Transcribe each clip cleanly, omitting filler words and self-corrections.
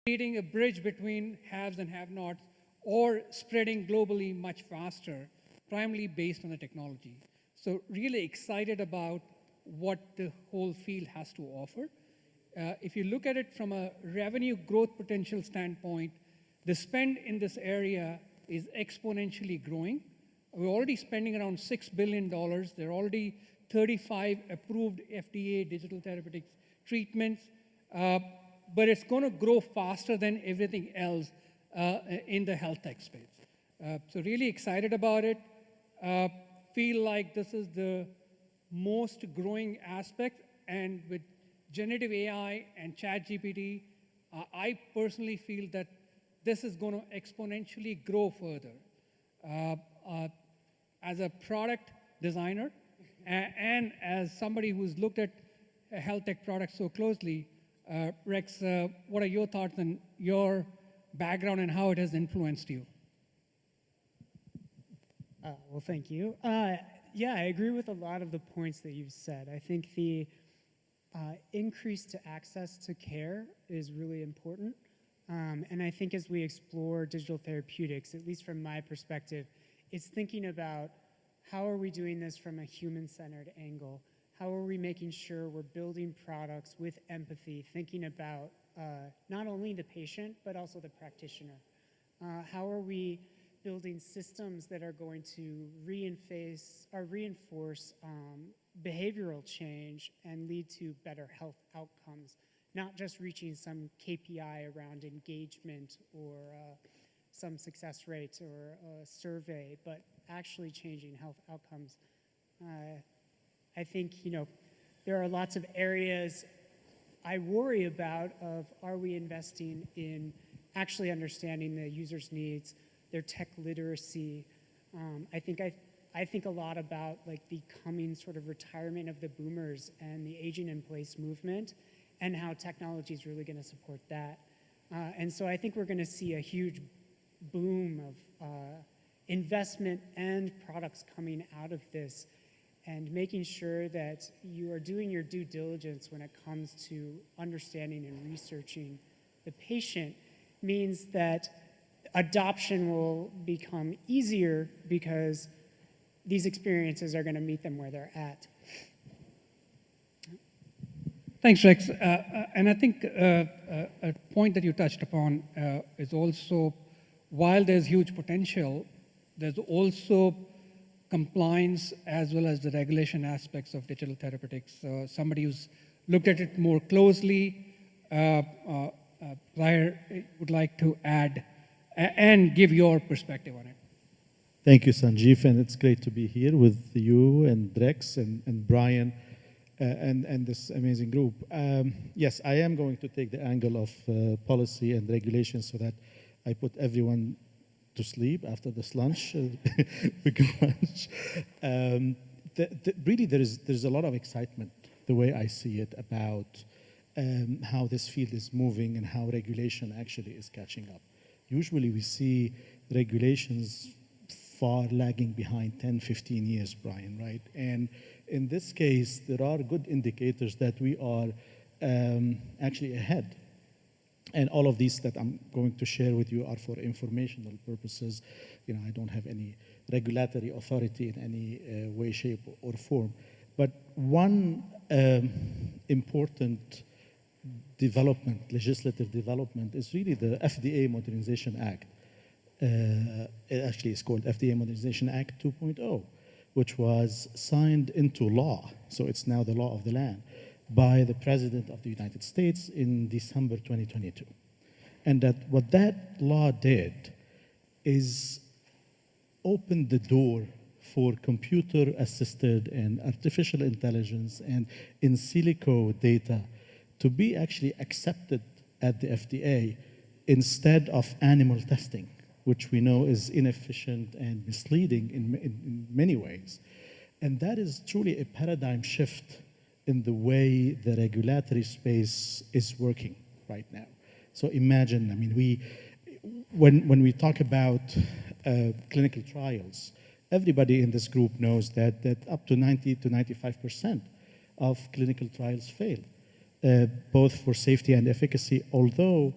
creating a bridge between haves and have-nots, or spreading globally much faster, primarily based on the technology. So really excited about what the whole field has to offer. If you look at it from a revenue growth potential standpoint, the spend in this area is exponentially growing. We're already spending around $6 billion. There are already 35 approved FDA digital therapeutics treatments, but it's going to grow faster than everything else in the health tech space. So really excited about it. Feel like this is the most growing aspect, and with generative AI and ChatGPT, I personally feel that this is going to exponentially grow further. As a product designer and as somebody who's looked at health tech products so closely, Rex, what are your thoughts on your background and how it has influenced you? Well, thank you. Yeah, I agree with a lot of the points that you've said. I think the increase to access to care is really important. And I think as we explore digital therapeutics, at least from my perspective, it's thinking about how are we doing this from a human-centered angle? How are we making sure we're building products with empathy, thinking about not only the patient, but also the practitioner? How are we building systems that are going to reinforce behavioral change and lead to better health outcomes, not just reaching some KPI around engagement or some success rates or a survey, but actually changing health outcomes. I think, there are lots of areas I worry about of, are we investing in actually understanding the user's needs, their tech literacy. I think a lot about like the coming sort of retirement of the boomers and the aging in place movement, and how technology is really going to support that. And so I think we're going to see a huge boom of investment and products coming out of this, and making sure that you are doing your due diligence when it comes to understanding and researching the patient means that adoption will become easier because these experiences are going to meet them where they're at. Thanks, Rex. And I think a point that you touched upon is also, while there's huge potential, there's also compliance as well as the regulation aspects of digital therapeutics. Somebody who's looked at it more closely, Zaher, would like to add and give your perspective on it. Thank you, Sanjeev, and it's great to be here with you and Rex and Brian and this amazing group. Yes, I am going to take the angle of policy and regulation so that I put everyone to sleep after this lunch, big lunch. Really, there's a lot of excitement, the way I see it, about how this field is moving and how regulation actually is catching up. Usually we see regulations far lagging behind 10, 15 years, Brian, right? And in this case, there are good indicators that we are actually ahead. And all of these that I'm going to share with you are for informational purposes. I don't have any regulatory authority in any way, shape, or form. But one important development, legislative development, is really the FDA Modernization Act. It actually is called FDA Modernization Act 2.0, which was signed into law. So it's now the law of the land by the President of the United States in December 2022. And what that law did is open the door for computer-assisted and artificial intelligence and in silico data to be actually accepted at the FDA instead of animal testing, which we know is inefficient and misleading in many ways. And that is truly a paradigm shift in the way the regulatory space is working right now. So imagine, when we talk about clinical trials, everybody in this group knows that up to 90 to 95% of clinical trials fail, both for safety and efficacy, although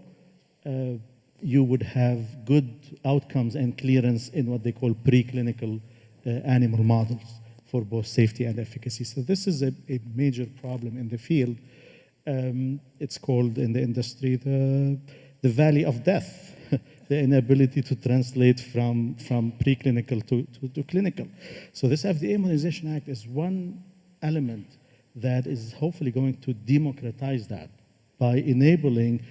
you would have good outcomes and clearance in what they call preclinical animal models for both safety and efficacy. So this is a major problem in the field. It's called in the industry the valley of death, the inability to translate from preclinical to clinical. So this FDA Modernization Act is one element that is hopefully going to democratize that by enabling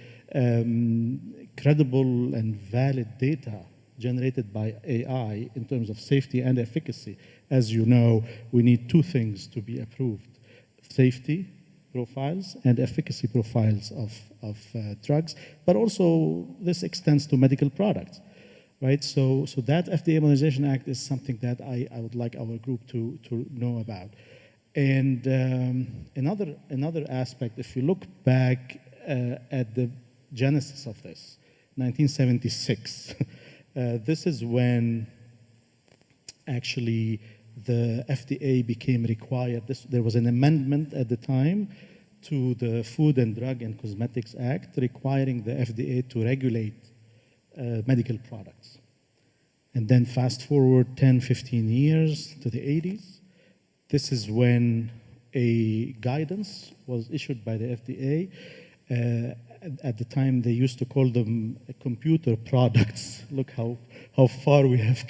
credible and valid data generated by AI in terms of safety and efficacy. As you know, we need two things to be approved: safety profiles and efficacy profiles of drugs, but also this extends to medical products, right? So that FDA Modernization Act is something that I would like our group to know about. And another aspect, if you look back at the genesis of this, 1976, this is when actually the FDA became required. There was an amendment at the time to the Food and Drug and Cosmetics Act requiring the FDA to regulate medical products. And then fast forward 10, 15 years to the 80s. This is when a guidance was issued by the FDA. At the time, they used to call them computer products. Look how far we have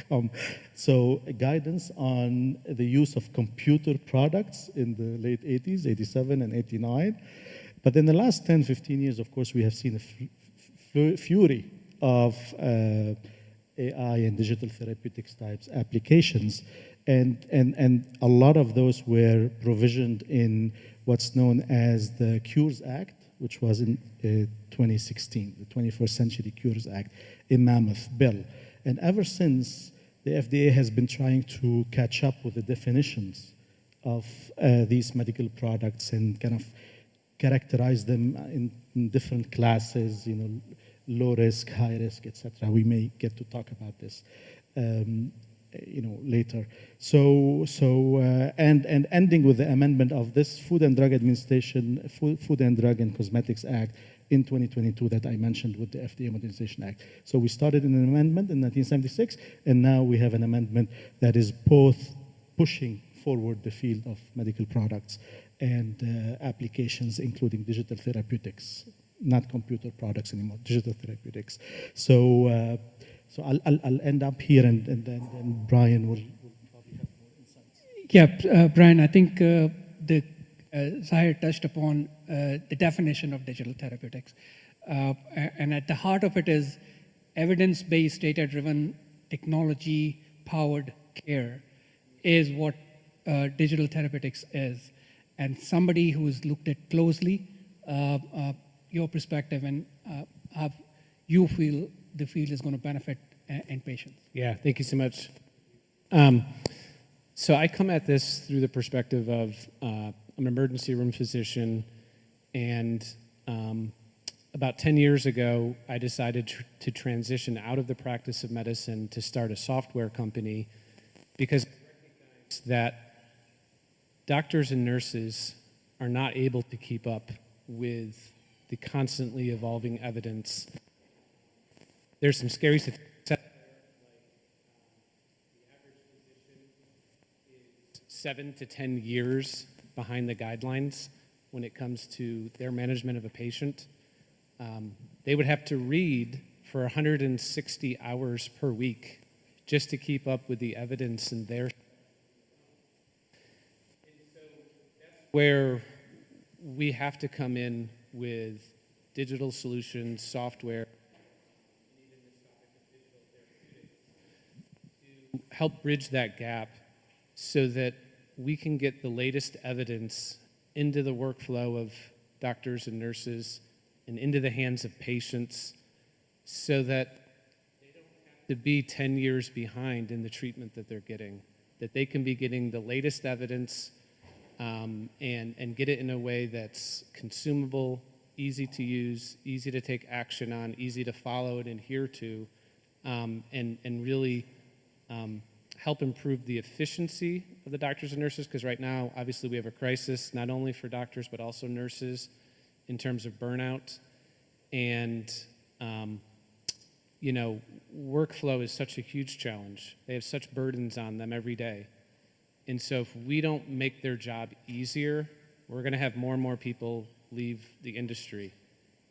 come. So a guidance on the use of computer products in the late 80s, 87 and 89. But in the last 10, 15 years, of course, we have seen a fury of AI and digital therapeutics types applications. And a lot of those were provisioned in what's known as the Cures Act, which was in 2016, the 21st Century Cures Act, a mammoth bill. And ever since, the FDA has been trying to catch up with the definitions of these medical products and kind of characterize them in different classes, you know, low risk, high risk, etc. We may get to talk about this, you know, later. And ending with the amendment of this Food and Drug Administration, Food and Drug and Cosmetics Act in 2022 that I mentioned with the FDA Modernization Act. So we started in an amendment in 1976, and now we have an amendment that is both pushing forward the field of medical products and applications, including digital therapeutics, not computer products anymore, digital therapeutics. So I'll end up here, and then Brian will probably have more insights. Yeah, Brian, I think Zaher touched upon the definition of digital therapeutics. And at the heart of it is evidence-based, data-driven, technology-powered care is what digital therapeutics is. And somebody who's looked at closely your perspective and how you feel the field is going to benefit in patients. Yeah, thank you so much. So I come at this through the perspective of I'm an emergency room physician, and about 10 years ago, I decided to transition out of the practice of medicine to start a software company because I recognized that doctors and nurses are not able to keep up with the constantly evolving evidence. There's some scary statistics. The average physician is 7 to 10 years behind the guidelines when it comes to their management of a patient. They would have to read for 160 hours per week just to keep up with the evidence in their. And so that's where we have to come in with digital solutions, software, to help bridge that gap so that we can get the latest evidence into the workflow of doctors and nurses and into the hands of patients so that they don't have to be 10 years behind in the treatment that they're getting, that they can be getting the latest evidence and get it in a way that's consumable, easy to use, easy to take action on, easy to follow and adhere to, and really help improve the efficiency of the doctors and nurses, because right now, obviously, we have a crisis, not only for doctors, but also nurses in terms of burnout. And You know, workflow is such a huge challenge. They have such burdens on them every day. And so if we don't make their job easier, we're going to have more and more people leave the industry.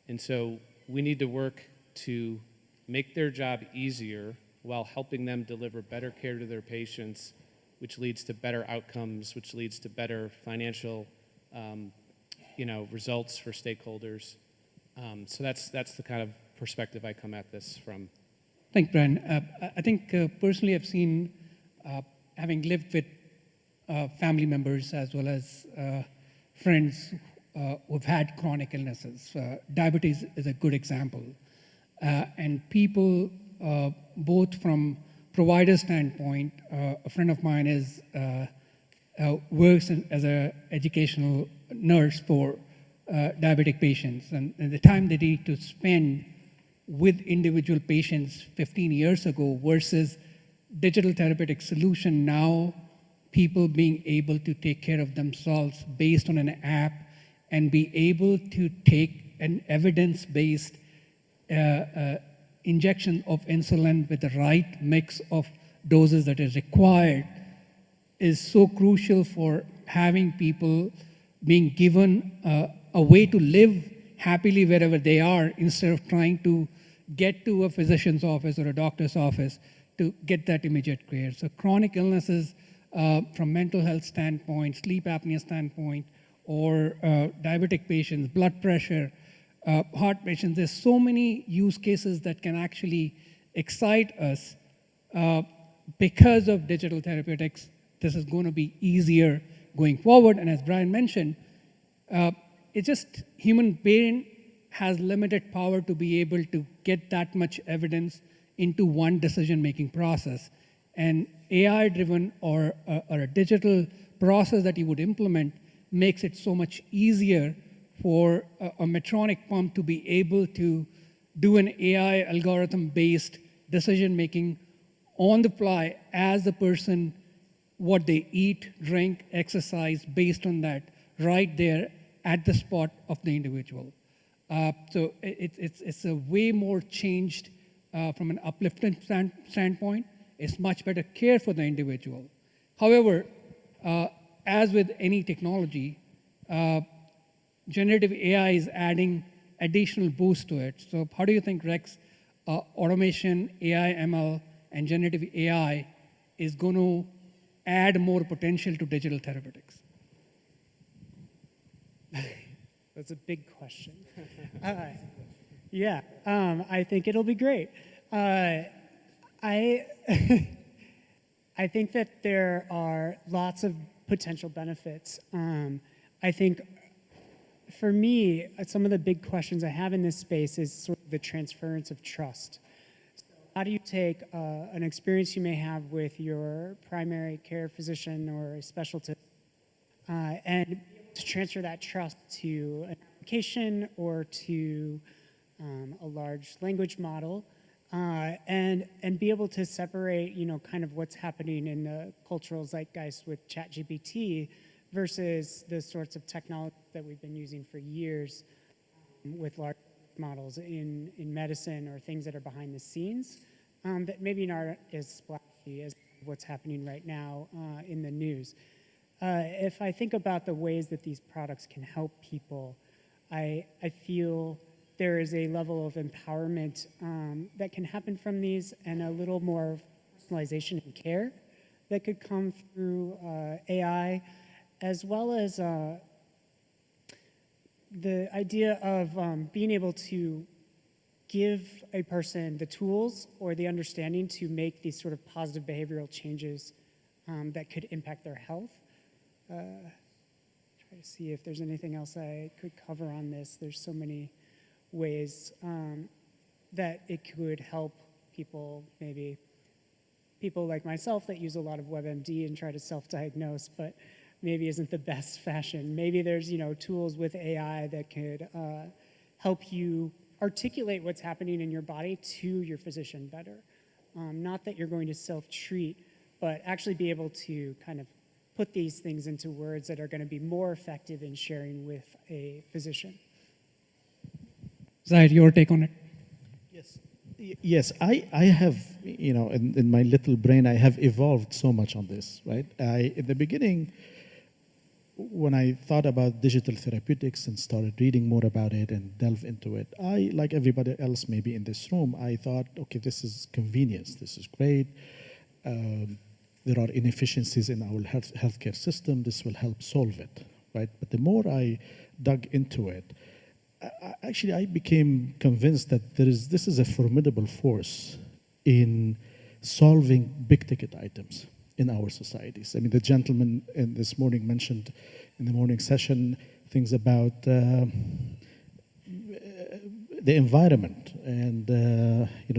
And so we need to work to make their job easier while helping them deliver better care to their patients, which leads to better outcomes, which leads to better financial results for stakeholders. So that's the kind of perspective I come at this from. Thanks, Brian. I think personally I've seen, having lived with family members as well as friends who've had chronic illnesses. Diabetes is a good example. And people, both from provider standpoint, a friend of mine works as an educational nurse for diabetic patients. And the time they need to spend with individual patients 15 years ago versus digital therapeutic solution now, people being able to take care of themselves based on an app and be able to take an evidence-based injection of insulin with the right mix of doses that is required is so crucial for having people being given a way to live happily wherever they are instead of trying to get to a physician's office or a doctor's office to get that immediate care. So chronic illnesses from mental health standpoint, sleep apnea standpoint, or diabetic patients, blood pressure, heart patients, there's so many use cases that can actually excite us because of digital therapeutics. This is going to be easier going forward. And as Brian mentioned, it's just human brain has limited power to be able to get that much evidence into one decision-making process. And AI-driven or a digital process that you would implement makes it so much easier for a Medtronic pump to be able to do an AI algorithm-based decision-making on the fly as the person, what they eat, drink, exercise, based on that, right there at the spot of the individual. So it's a way more changed from an uplifting standpoint. It's much better care for the individual. However, as with any technology, generative AI is adding additional boost to it. So how do you think, Rex, automation, AI, ML, and generative AI is going to add more potential to digital therapeutics? That's a big question. Yeah, I think it'll be great. I think that there are lots of potential benefits. I think for me, some of the big questions I have in this space is sort of the transference of trust. So how do you take an experience you may have with your primary care physician or a specialty and to transfer that trust to an application or to a large language model, and be able to separate, kind of what's happening in the cultural zeitgeist with ChatGPT versus the sorts of technology that we've been using for years with large models in medicine or things that are behind the scenes that maybe not as splashy as what's happening right now in the news. If I think about the ways that these products can help people, I feel there is a level of empowerment that can happen from these and a little more personalization and care that could come through AI, as well as the idea of being able to give a person the tools or the understanding to make these sort of positive behavioral changes that could impact their health. Try to see if there's anything else I could cover on this. There's so many ways that it could help people, maybe people like myself that use a lot of WebMD and try to self-diagnose, but maybe isn't the best fashion. Maybe there's tools with AI that could help you articulate what's happening in your body to your physician better. Not that you're going to self-treat, but actually be able to kind of put these things into words that are going to be more effective in sharing with a physician. Zaher, your take on it? Yes, I have, in my little brain, I have evolved so much on this, right? In the beginning, when I thought about digital therapeutics and started reading more about it and delve into it, like everybody else maybe in this room, I thought, okay, this is convenience, this is great. There are inefficiencies in our healthcare system, this will help solve it, right? But the more I dug into it, I became convinced that this is a formidable force in solving big ticket items in our societies. I mean, the gentleman this morning mentioned in the morning session things about the environment and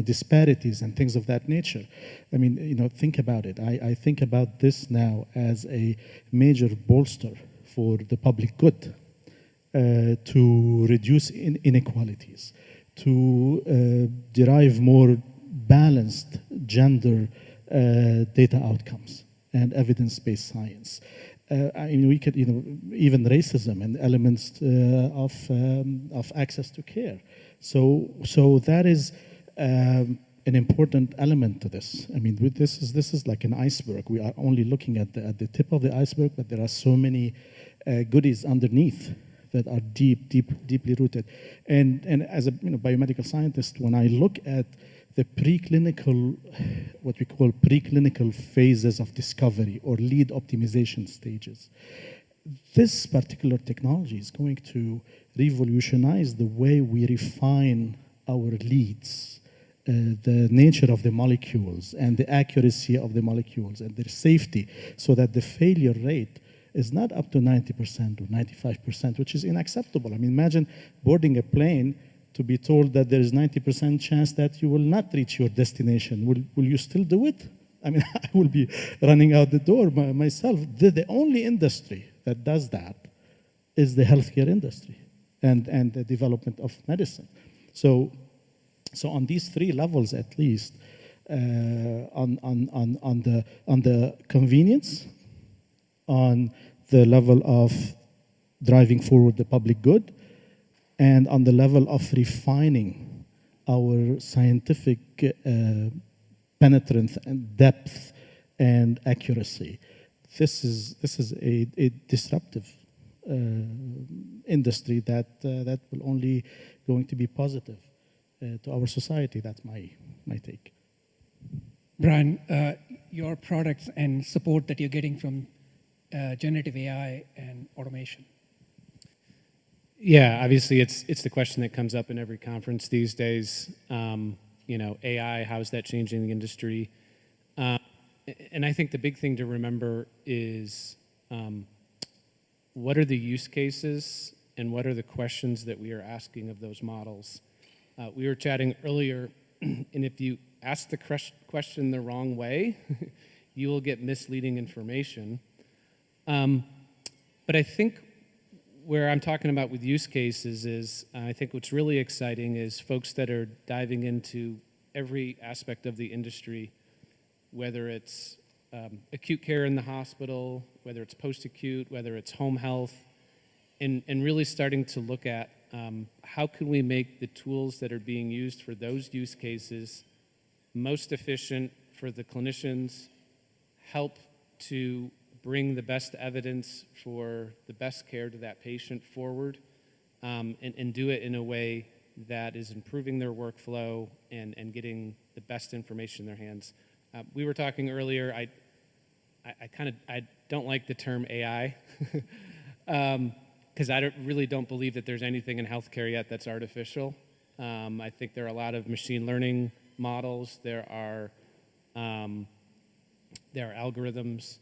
disparities and things of that nature. I mean, think about it. I think about this now as a major bolster for the public good. To reduce inequalities, to derive more balanced gender data outcomes and evidence-based science. I mean, we could, even racism and elements of access to care. So that is an important element to this. I mean, this is like an iceberg. We are only looking at the tip of the iceberg, but there are so many goodies underneath that are deeply rooted. And as a biomedical scientist, when I look at the preclinical, what we call preclinical phases of discovery or lead optimization stages, this particular technology is going to revolutionize the way we refine our leads, the nature of the molecules and the accuracy of the molecules and their safety, so that the failure rate is not up to 90% or 95%, which is unacceptable. I mean, imagine boarding a plane to be told that there is 90% chance that you will not reach your destination. Will you still do it? I mean, I will be running out the door myself. The only industry that does that is the healthcare industry and the development of medicine. So on these three levels, at least, on the convenience, on the level of driving forward the public good, and on the level of refining our scientific penetrance and depth and accuracy. This is a disruptive industry that will only going to be positive to our society. That's my take. Brian, your products and support that you're getting from generative AI and automation. Yeah, obviously it's the question that comes up in every conference these days. AI, how is that changing the industry? And I think the big thing to remember is what are the use cases and what are the questions that we are asking of those models? We were chatting earlier, and if you ask the question the wrong way, you will get misleading information. But I think where I'm talking about with use cases is, I think what's really exciting is folks that are diving into every aspect of the industry, whether it's acute care in the hospital, whether it's post-acute, whether it's home health, and really starting to look at how can we make the tools that are being used for those use cases most efficient for the clinicians, help to bring the best evidence for the best care to that patient forward, and do it in a way that is improving their workflow and getting the best information in their hands. We were talking earlier, I don't like the term AI, because I really don't believe that there's anything in healthcare yet that's artificial. I think there are a lot of machine learning models, there are algorithms,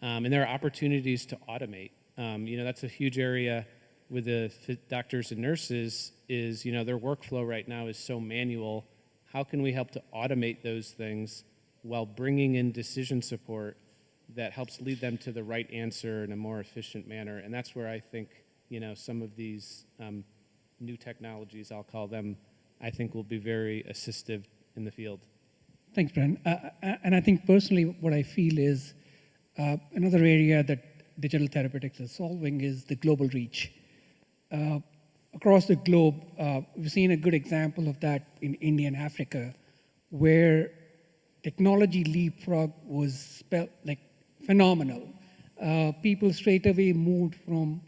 and there are opportunities to automate. That's a huge area with the doctors and nurses is, their workflow right now is so manual. How can we help to automate those things while bringing in decision support that helps lead them to the right answer in a more efficient manner? And that's where I think, some of these new technologies, I'll call them, I think will be very assistive in the field. Thanks, Brian. And I think personally what I feel is another area that digital therapeutics is solving is the global reach. Across the globe, we've seen a good example of that in India and Africa, where technology leapfrog was phenomenal. People straight away moved from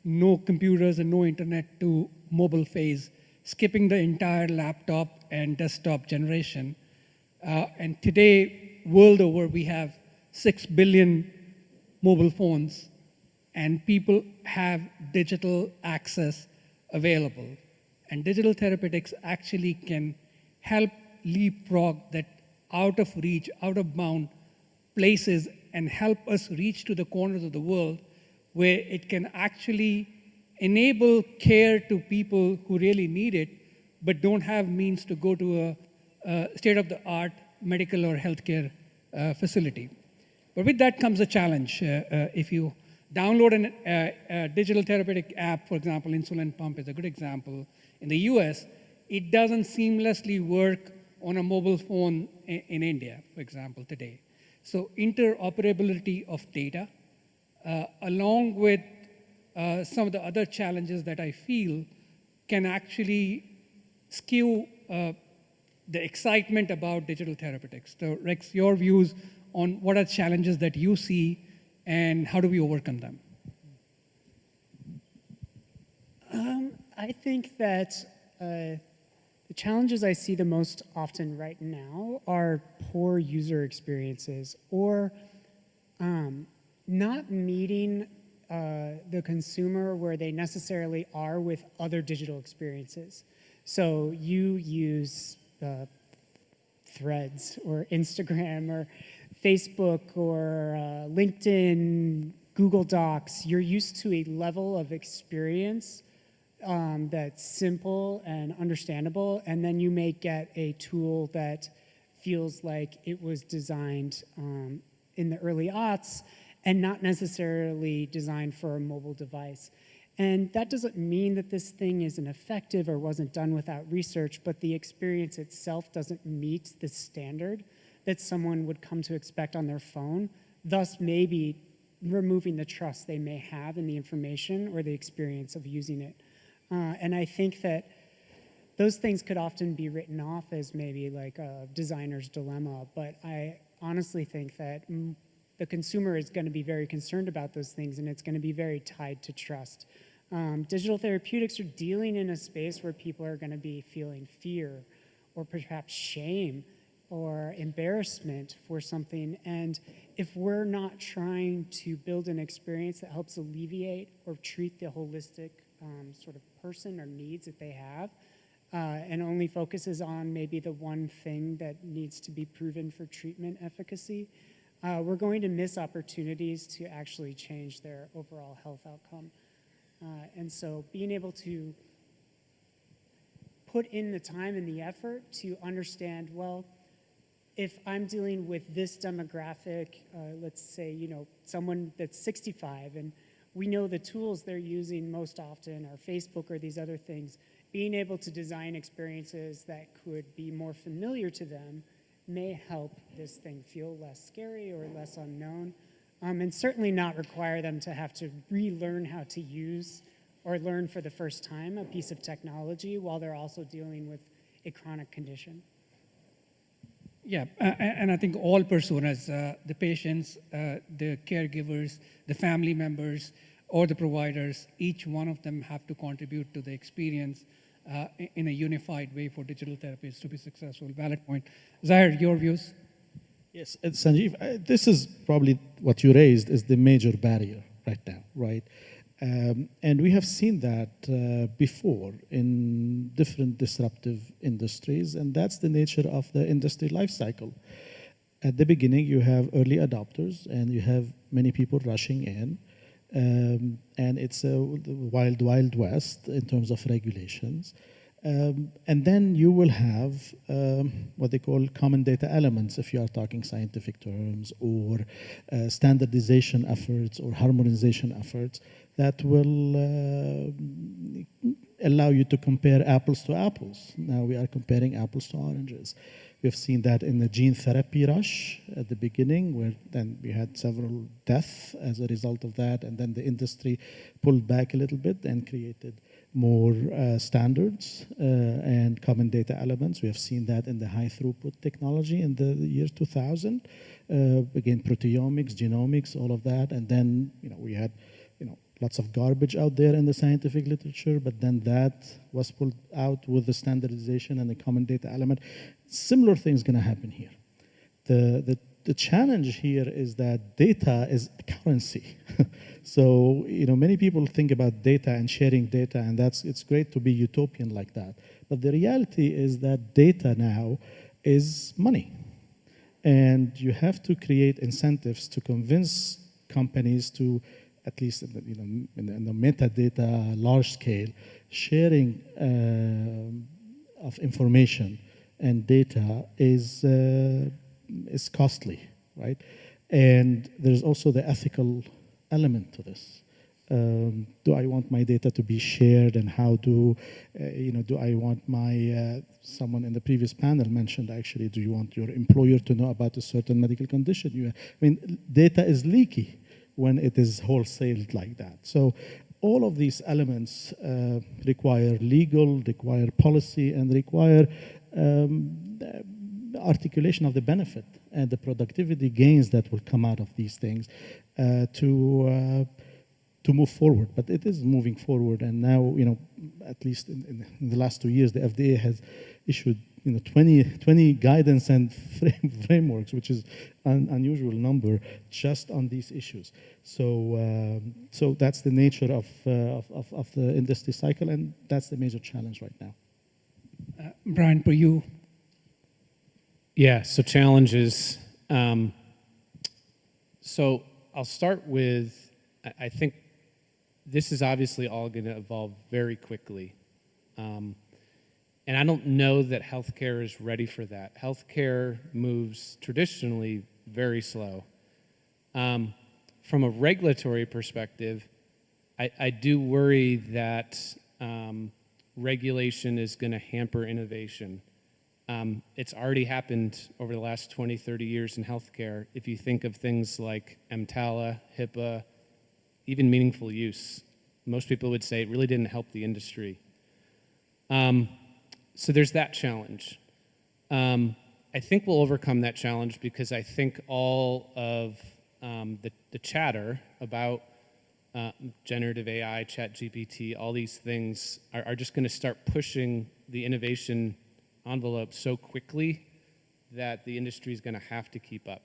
no computers and no internet to mobile phase, skipping the entire laptop and desktop generation. And today, world over, we have 6 billion mobile phones, and people have digital access available. And digital therapeutics actually can help leapfrog that out of reach, out of bound places and help us reach to the corners of the world where it can actually enable care to people who really need it, but don't have means to go to a state-of-the-art medical or healthcare facility. But with that comes a challenge. If you download a digital therapeutic app, for example, insulin pump is a good example, in the US, it doesn't seamlessly work on a mobile phone in India, for example, today. So interoperability of data, along with some of the other challenges that I feel can actually skew the excitement about digital therapeutics. So Rex, your views on what are challenges that you see and how do we overcome them? I think that the challenges I see the most often right now are poor user experiences or not meeting the consumer where they necessarily are with other digital experiences. So you use Threads or Instagram or Facebook or LinkedIn, Google Docs. You're used to a level of experience that's simple and understandable, and then you may get a tool that feels like it was designed in the early aughts and not necessarily designed for a mobile device. And that doesn't mean that this thing isn't effective or wasn't done without research, but the experience itself doesn't meet the standard that someone would come to expect on their phone, thus maybe removing the trust they may have in the information or the experience of using it. And I think that those things could often be written off as maybe like a designer's dilemma, but I honestly think that the consumer is going to be very concerned about those things, and it's going to be very tied to trust. Digital therapeutics are dealing in a space where people are going to be feeling fear or perhaps shame or embarrassment for something. And if we're not trying to build an experience that helps alleviate or treat the holistic sort of person or needs that they have, and only focuses on maybe the one thing that needs to be proven for treatment efficacy, we're going to miss opportunities to actually change their overall health outcome. And so being able to put in the time and the effort to understand, well, if I'm dealing with this demographic, let's say, someone that's 65, and we know the tools they're using most often are Facebook or these other things, being able to design experiences that could be more familiar to them may help this thing feel less scary or less unknown, and certainly not require them to have to relearn how to use or learn for the first time a piece of technology while they're also dealing with a chronic condition. Yeah, and I think all personas, the patients, the caregivers, the family members, or the providers, each one of them have to contribute to the experience in a unified way for digital therapies to be successful. Valid point. Zaher, your views? Yes, Sanjeev, this is probably what you raised is the major barrier right now, right? And we have seen that before in different disruptive industries, and that's the nature of the industry life cycle. At the beginning, you have early adopters, and you have many people rushing in, and it's a wild, wild west in terms of regulations. And then you will have what they call common data elements, if you are talking scientific terms, or standardization efforts or harmonization efforts that will allow you to compare apples to apples. Now we are comparing apples to oranges. We've seen that in the gene therapy rush at the beginning, where then we had several deaths as a result of that, and then the industry pulled back a little bit and created more standards and common data elements. We have seen that in the high throughput technology in the year 2000. Again, proteomics, genomics, all of that. And then, we had, lots of garbage out there in the scientific literature, but then that was pulled out with the standardization and the common data element. Similar thing's gonna happen here. The challenge here is that data is a currency. So, many people think about data and sharing data, and it's great to be utopian like that. But the reality is that data now is money. And you have to create incentives to convince companies to, at least in the metadata large scale, sharing of information and data is costly, right? And there's also the ethical element to this. Do I want my data to be shared, and how do I want my, someone in the previous panel mentioned actually, do you want your employer to know about a certain medical condition? Data is leaky when it is wholesaled like that. So all of these elements require legal, require policy, and require articulation of the benefit and the productivity gains that will come out of these things to move forward. But it is moving forward, and now, at least in the last 2 years, the FDA has issued 20 guidance and frameworks, which is an unusual number just on these issues. So that's the nature of the industry cycle, and that's the major challenge right now. Brian, for you. Yeah, so challenges. So I'll start with, I think this is obviously all going to evolve very quickly. And I don't know that healthcare is ready for that. Healthcare moves traditionally very slow. From a regulatory perspective, I do worry that regulation is going to hamper innovation. It's already happened over the last 20, 30 years in healthcare. If you think of things like EMTALA, HIPAA, even meaningful use, most people would say it really didn't help the industry. So there's that challenge. I think we'll overcome that challenge because I think all of the chatter about generative AI, ChatGPT, all these things are just going to start pushing the innovation envelope so quickly that the industry is going to have to keep up.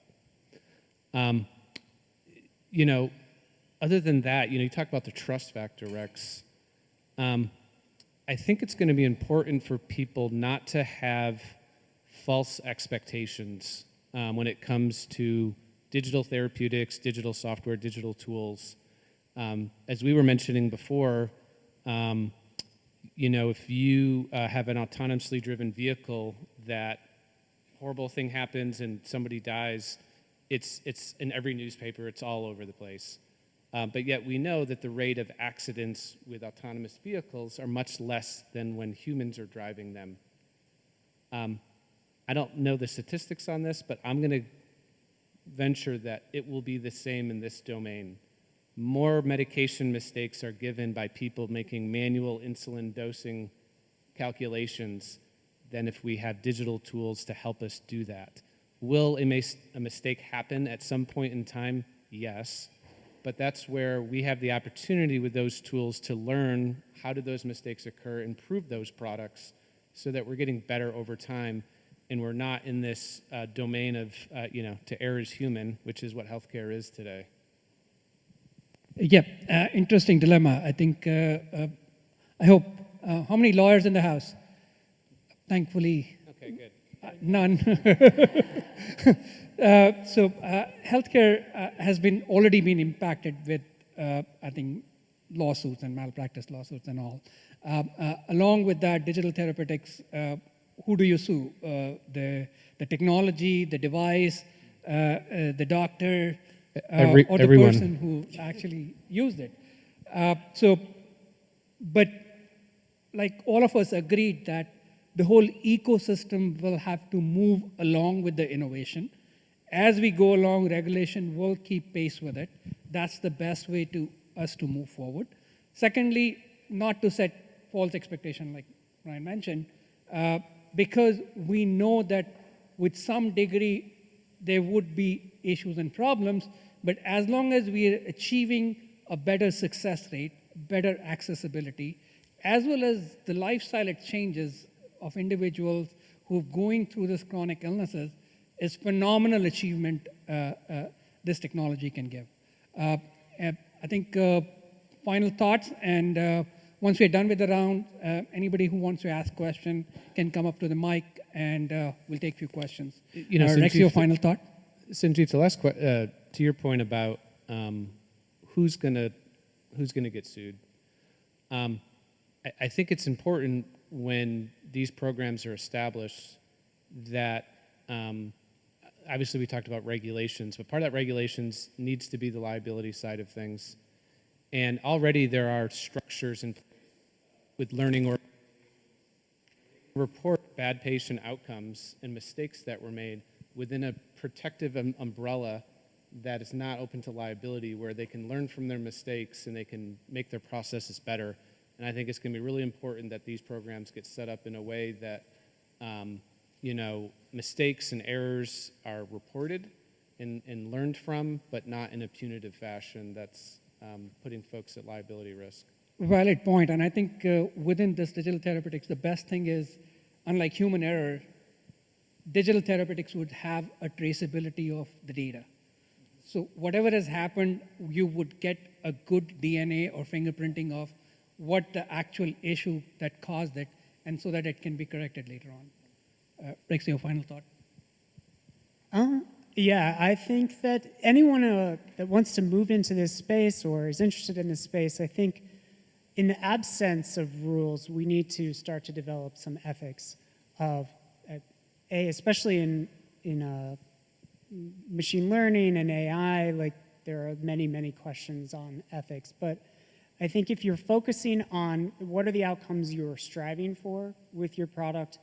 Other than that, you talk about the trust factor, Rex. I think it's going to be important for people not to have false expectations when it comes to digital therapeutics, digital software, digital tools. As we were mentioning before, if you have an autonomously driven vehicle, that horrible thing happens and somebody dies, it's in every newspaper, it's all over the place. But yet we know that the rate of accidents with autonomous vehicles are much less than when humans are driving them. I don't know the statistics on this, but I'm going to venture that it will be the same in this domain. More medication mistakes are given by people making manual insulin dosing calculations than if we have digital tools to help us do that. Will a mistake happen at some point in time? Yes. But that's where we have the opportunity with those tools to learn how did those mistakes occur, improve those products so that we're getting better over time and we're not in this domain of, to err is human, which is what healthcare is today. Yeah, interesting dilemma. I think, I hope, how many lawyers in the house? Thankfully, okay, good. None. So healthcare has already been impacted with, I think, lawsuits and malpractice lawsuits and all. Along with that, digital therapeutics, who do you sue? The technology, the device, the doctor, or the everyone. person who actually used it. But like all of us agreed that the whole ecosystem will have to move along with the innovation. As we go along, regulation will keep pace with it. That's the best way to us to move forward. Secondly, not to set false expectation, like Ryan mentioned, because we know that with some degree there would be issues and problems, but as long as we are achieving a better success rate, better accessibility, as well as the lifestyle exchanges of individuals who are going through this chronic illnesses, is phenomenal achievement this technology can give. I think final thoughts, and once we're done with the round, anybody who wants to ask a question can come up to the mic, and we'll take a few questions. You know, Rex, your final thought? Sanjeev, the last to your point about who's gonna get sued. I think it's important when these programs are established that obviously we talked about regulations, but part of that regulations needs to be the liability side of things. And already there are structures in place with learning or report bad patient outcomes and mistakes that were made within a protective umbrella that is not open to liability, where they can learn from their mistakes and they can make their processes better. And I think it's going to be really important that these programs get set up in a way that you know, mistakes and errors are reported and learned from, but not in a punitive fashion that's putting folks at liability risk. Valid point, and I think within this digital therapeutics, the best thing is, unlike human error, digital therapeutics would have a traceability of the data. So whatever has happened, you would get a good DNA or fingerprinting of what the actual issue that caused it, and so that it can be corrected later on. Rex, your final thought? Yeah, I think that anyone that wants to move into this space or is interested in this space, I think in the absence of rules, we need to start to develop some ethics of, especially in machine learning and AI, like there are many, many questions on ethics. But I think if you're focusing on what are the outcomes you're striving for with your product,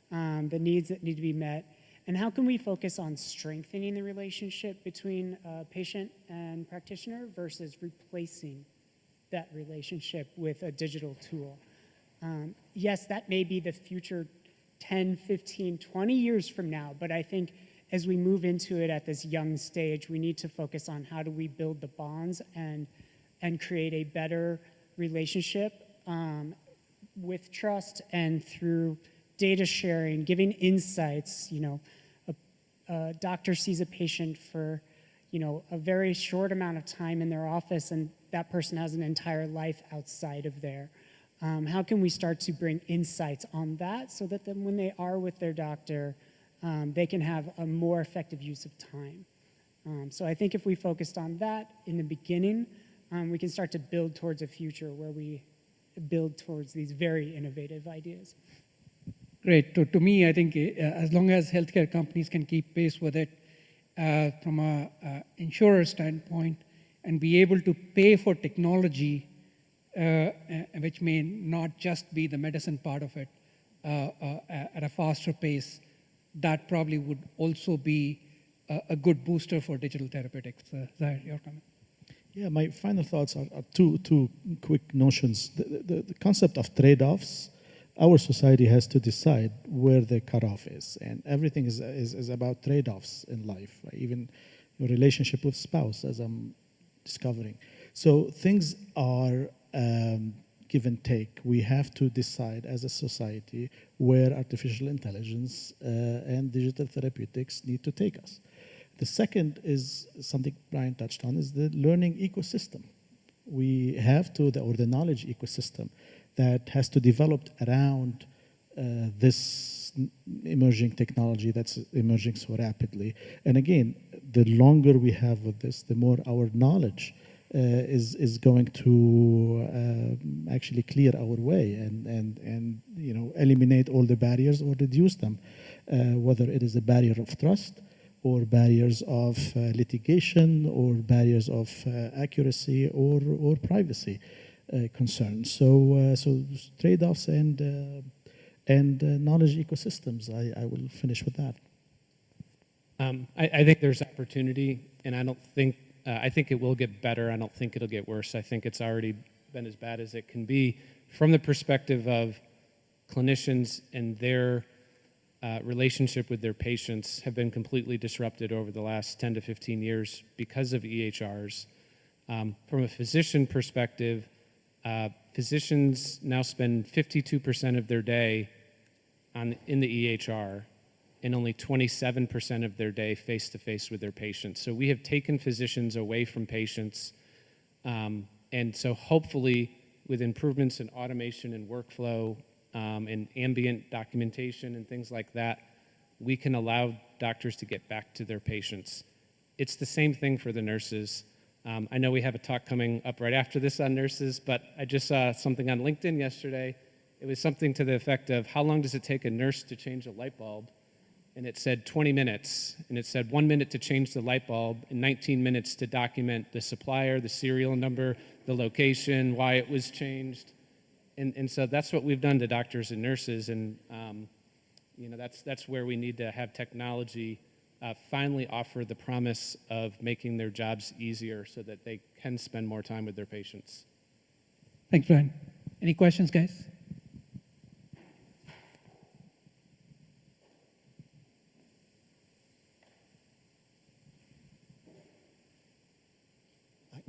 the needs that need to be met, and how can we focus on strengthening the relationship between patient and practitioner versus replacing that relationship with a digital tool. Yes, that may be the future 10, 15, 20 years from now, but I think as we move into it at this young stage, we need to focus on how do we build the bonds and create a better relationship with trust and through data sharing, giving insights. You know, a doctor sees a patient for, you know, a very short amount of time in their office, and that person has an entire life outside of there. How can we start to bring insights on that so that then when they are with their doctor, they can have a more effective use of time? So I think if we focused on that in the beginning, we can start to build towards a future where we build towards these very innovative ideas. Great. To me, I think as long as healthcare companies can keep pace with it from an insurer standpoint and be able to pay for technology, which may not just be the medicine part of it, at a faster pace, that probably would also be a good booster for digital therapeutics. Zaher, your comment? Yeah, my final thoughts are two quick notions. The concept of trade-offs, our society has to decide where the cutoff is, and everything is about trade-offs in life, right? Even your relationship with spouse, as I'm discovering. So things are give and take. We have to decide as a society where artificial intelligence and digital therapeutics need to take us. The second is something Brian touched on, is the learning ecosystem. We have to, or the knowledge ecosystem that has to develop around this emerging technology that's emerging so rapidly. And again, the longer we have with this, the more our knowledge is going to actually clear our way and you know, eliminate all the barriers or reduce them, whether it is a barrier of trust or barriers of litigation or barriers of accuracy or privacy concerns. So trade-offs and knowledge ecosystems. I will finish with that. I think there's opportunity, and I think it will get better. I don't think it'll get worse. I think it's already been as bad as it can be. from the perspective of clinicians and their relationship with their patients have been completely disrupted over the last 10 to 15 years because of EHRs. From a physician perspective, physicians now spend 52% of their day in the EHR and only 27% of their day face-to-face with their patients. So we have taken physicians away from patients. And so hopefully with improvements in automation and workflow and ambient documentation and things like that, we can allow doctors to get back to their patients. It's the same thing for the nurses. I know we have a talk coming up right after this on nurses, but I just saw something on LinkedIn yesterday. It was something to the effect of, how long does it take a nurse to change a light bulb? And it said 20 minutes. And it said 1 minute to change the light bulb and 19 minutes to document the supplier, the serial number, the location, why it was changed. And so that's what we've done to doctors and nurses. And that's where we need to have technology finally offer the promise of making their jobs easier so that they can spend more time with their patients. Thanks, Brian. Any questions, guys?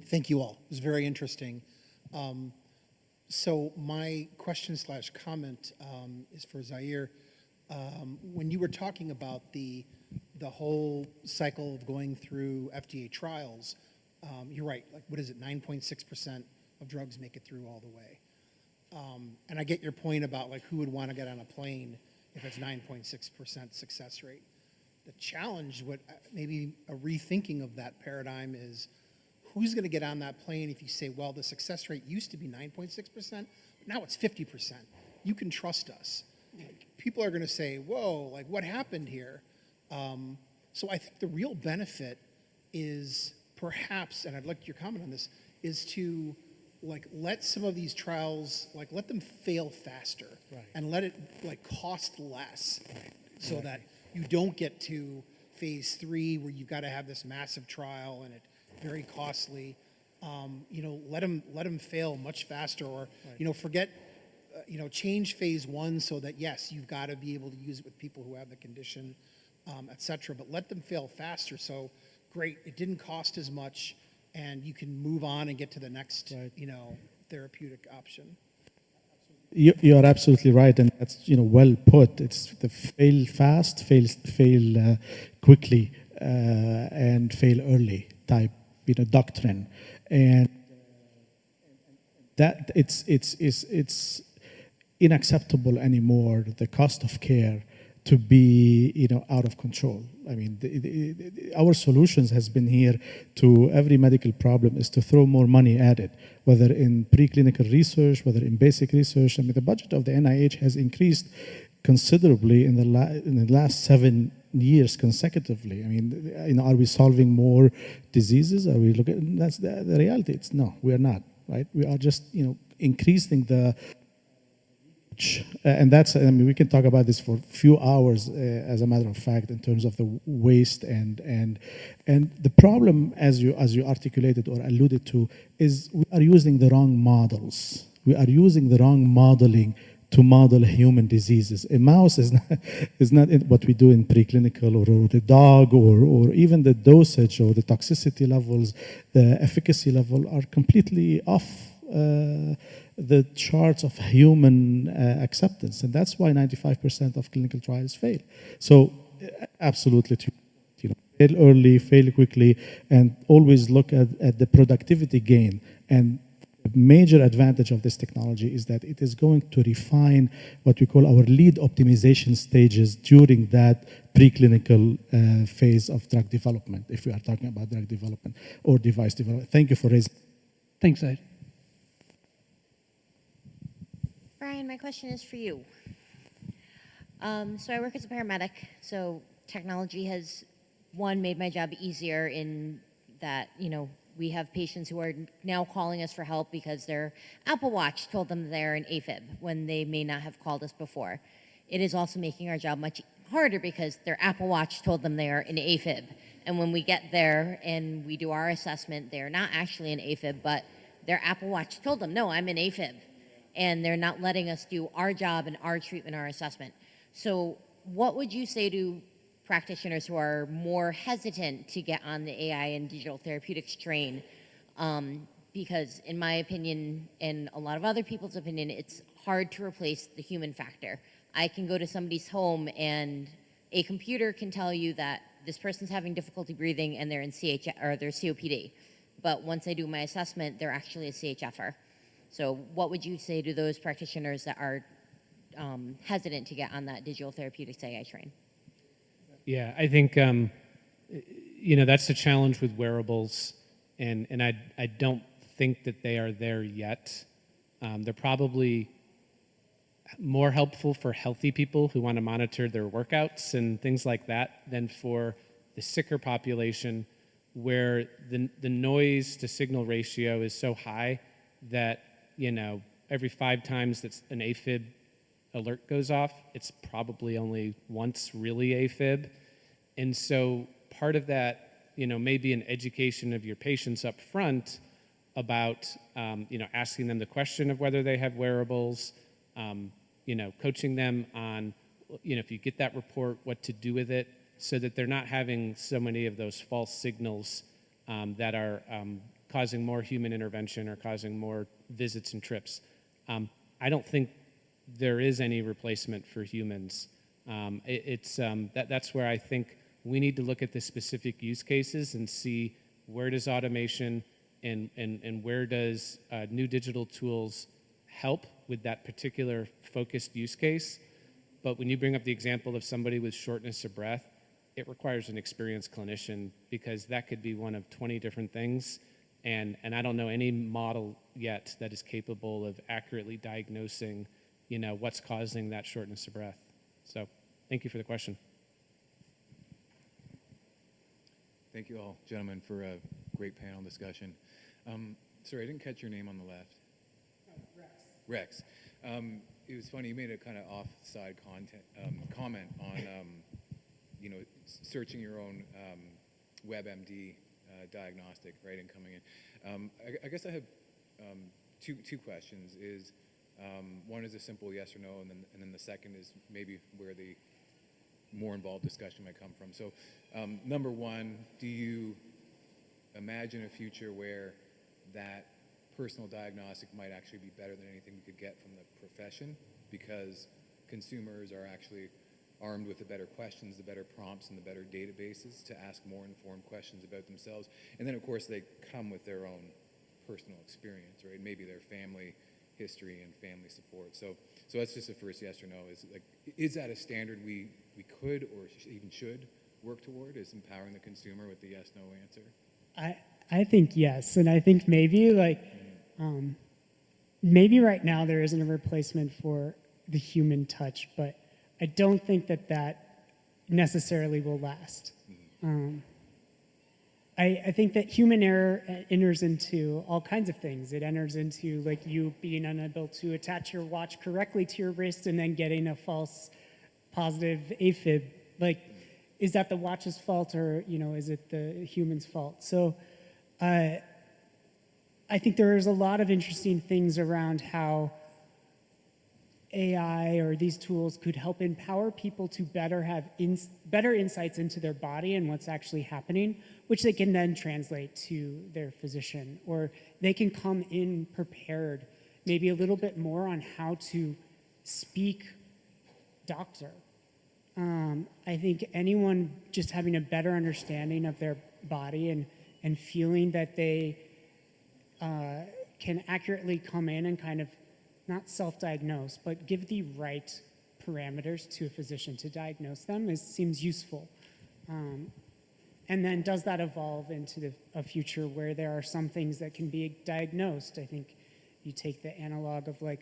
Thank you all. It was very interesting. So my question/comment is for Zaher. When you were talking about the whole cycle of going through FDA trials, you're right. Like, what is it? 9.6% of drugs make it through all the way. And I get your point about like who would want to get on a plane if it's 9.6% success rate. The challenge, maybe a rethinking of that paradigm is, who's going to get on that plane if you say, well, the success rate used to be 9.6%, but now it's 50%. You can trust us. Like, people are going to say, whoa, like what happened here? So I think the real benefit is perhaps, and I'd like your comment on this, is to like let some of these trials, like let them fail faster, right, and let it like cost less, right, so that you don't get to phase 3 where you've got to have this massive trial and it very costly. Let them fail much faster, or forget, change phase 1 so that yes, you've got to be able to use it with people who have the condition, et cetera. But let them fail faster. So great, it didn't cost as much, and you can move on and get to the next, therapeutic option. You are absolutely right, and that's well put. It's the fail fast, fail quickly, and fail early type doctrine, and that it's unacceptable anymore. The cost of care to be out of control. I mean, our solutions has been here to every medical problem is to throw more money at it, whether in preclinical research, whether in basic research. I mean, the budget of the NIH has increased considerably in the last 7 years consecutively. I mean, are we solving more diseases? Are we looking? That's the reality. It's no, we are not. Right? We are just increasing the. And that's, I mean, we can talk about this for a few hours, as a matter of fact, in terms of the waste and the problem, as you articulated or alluded to, is we are using the wrong models. We are using the wrong modeling to model human diseases. A mouse is not what we do in preclinical, or the dog, or even the dosage or the toxicity levels, the efficacy level are completely off the charts of human acceptance, and that's why 95% of clinical trials fail. So, absolutely, fail early, fail quickly, and always look at the productivity gain. And the major advantage of this technology is that it is going to refine what we call our lead optimization stages during that preclinical phase of drug development, if we are talking about drug development or device development. Thank you for raising. Thanks, Zaher. Brian, my question is for you. So I work as a paramedic, so technology has, one, made my job easier in that, we have patients who are now calling us for help because their Apple Watch told them they're in AFib when they may not have called us before. It is also making our job much harder because their Apple Watch told them they are in AFib. And when we get there and we do our assessment, they're not actually in AFib, but their Apple Watch told them, no, I'm in AFib. and they're not letting us do our job and our treatment, our assessment. So what would you say to practitioners who are more hesitant to get on the AI and digital therapeutics train? Because in my opinion, and a lot of other people's opinion, it's hard to replace the human factor. I can go to somebody's home and a computer can tell you that this person's having difficulty breathing and they're in or they're COPD. But once I do my assessment, they're actually a CHFer. So what would you say to those practitioners that are hesitant to get on that digital therapeutics AI train? Yeah, I think that's the challenge with wearables, and I don't think that they are there yet. They're probably more helpful for healthy people who want to monitor their workouts and things like that than for the sicker population, where the noise to signal ratio is so high that every 5 times that an AFib alert goes off, it's probably only once really AFib. And so part of that, may be an education of your patients up front about, asking them the question of whether they have wearables, coaching them on, if you get that report, what to do with it, so that they're not having so many of those false signals that are causing more human intervention or causing more visits and trips. I don't think there is any replacement for humans. That's where I think we need to look at the specific use cases and see where does automation and where does new digital tools help with that particular focused use case. But when you bring up the example of somebody with shortness of breath, it requires an experienced clinician, because that could be one of 20 different things. And I don't know any model yet that is capable of accurately diagnosing, what's causing that shortness of breath. So thank you for the question. Thank you all, gentlemen, for a great panel discussion. Sorry, I didn't catch your name on the left. Rex. It was funny, you made a kind of offside comment on, searching your own WebMD diagnostic, right, and coming in. I guess I have two questions. One is a simple yes or no, and then the second is maybe where the more involved discussion might come from. So, number one, do you imagine a future where that personal diagnostic might actually be better than anything we could get from the profession, because consumers are actually armed with the better questions, the better prompts, and the better databases to ask more informed questions about themselves? And then, of course, they come with their own personal experience, right? Maybe their family history and family support. So that's just the first yes or no. Is that a standard we could or even should work toward, is empowering the consumer with the yes/no answer? I think yes, and I think maybe maybe right now there isn't a replacement for the human touch, but I don't think that necessarily will last. I think that human error enters into all kinds of things. It enters into you being unable to attach your watch correctly to your wrist and then getting a false positive AFib. Is that the watch's fault, or is it the human's fault? So I think there is a lot of interesting things around how AI or these tools could help empower people to better have better insights into their body and what's actually happening, which they can then translate to their physician, or they can come in prepared, maybe a little bit more on how to speak doctor. I think anyone just having a better understanding of their body and feeling that they can accurately come in and kind of not self-diagnose, but give the right parameters to a physician to diagnose them seems useful. And then does that evolve into a future where there are some things that can be diagnosed? I think you take the analog of a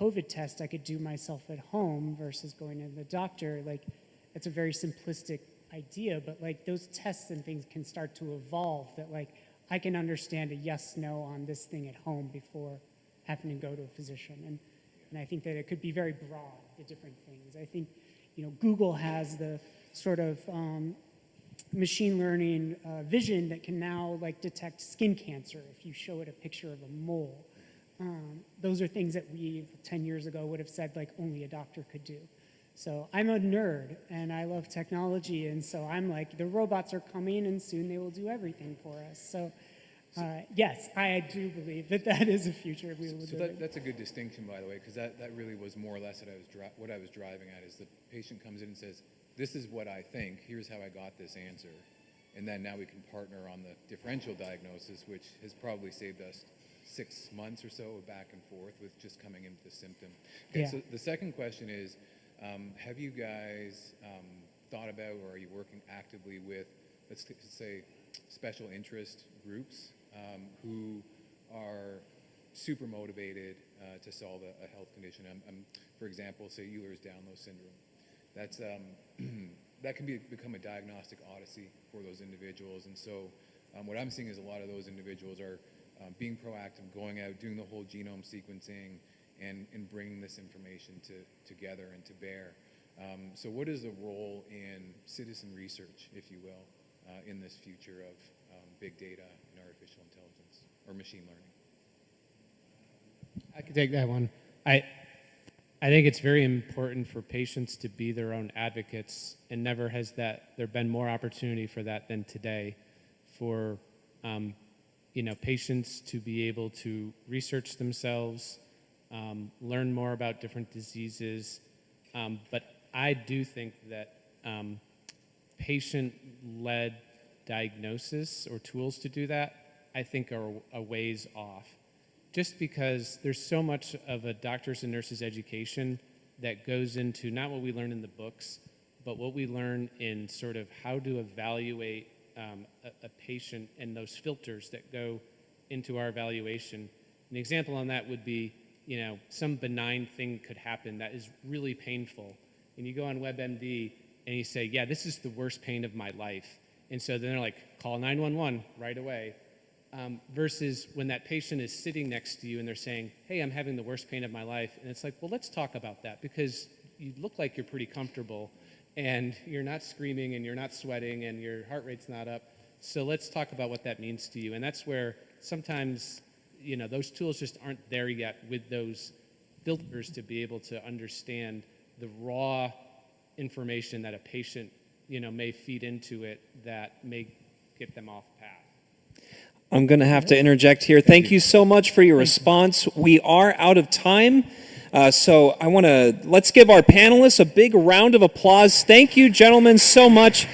COVID test I could do myself at home versus going to the doctor. It's a very simplistic idea, but those tests and things can start to evolve, that I can understand a yes, no on this thing at home before having to go to a physician. And I think that it could be very broad, the different things. I think, Google has the sort of machine learning vision that can now detect skin cancer if you show it a picture of a mole. those are things that we 10 years ago would have said like only a doctor could do. So I'm a nerd and I love technology, and so I'm like, the robots are coming and soon they will do everything for us. So yes, I do believe that that is a future we will So do. that's a good distinction, by the way, because that really was more or less what I was driving at, is the patient comes in and says, this is what I think, here's how I got this answer. And then now we can partner on the differential diagnosis, which has probably saved us 6 months or so of back and forth with just coming into the symptom. Okay, Yeah. so the second question is, have you guys thought about, or are you working actively with, let's say, special interest groups who are super motivated to solve a health condition? For example, say Ehlers-Danlos syndrome. That's that can become a diagnostic odyssey for those individuals. And so what I'm seeing is a lot of those individuals are being proactive, going out, doing the whole genome sequencing, and bringing this information together and to bear. So what is the role in citizen research, if you will, in this future of big data and artificial intelligence or machine learning? I could take that one. I think it's very important for patients to be their own advocates, and never has there been more opportunity for that than today, for patients to be able to research themselves, learn more about different diseases. But I do think that patient-led diagnosis or tools to do that, I think, are a ways off. Just because there's so much of a doctor's and nurses' education that goes into not what we learn in the books, but what we learn in sort of how to evaluate a patient and those filters that go into our evaluation. An example on that would be, some benign thing could happen that is really painful. And you go on WebMD and you say, yeah, this is the worst pain of my life. And so then they're like, call 911 right away. Versus when that patient is sitting next to you and they're saying, hey, I'm having the worst pain of my life. And it's like, well, let's talk about that, because you look like you're pretty comfortable and you're not screaming and you're not sweating and your heart rate's not up. So let's talk about what that means to you. And that's where sometimes, those tools just aren't there yet with those filters to be able to understand the raw information that a patient, may feed into it that may get them off path. I'm going to have to interject here. Thank you so much for your response. We are out of time. So let's give our panelists a big round of applause. Thank you, gentlemen, so much.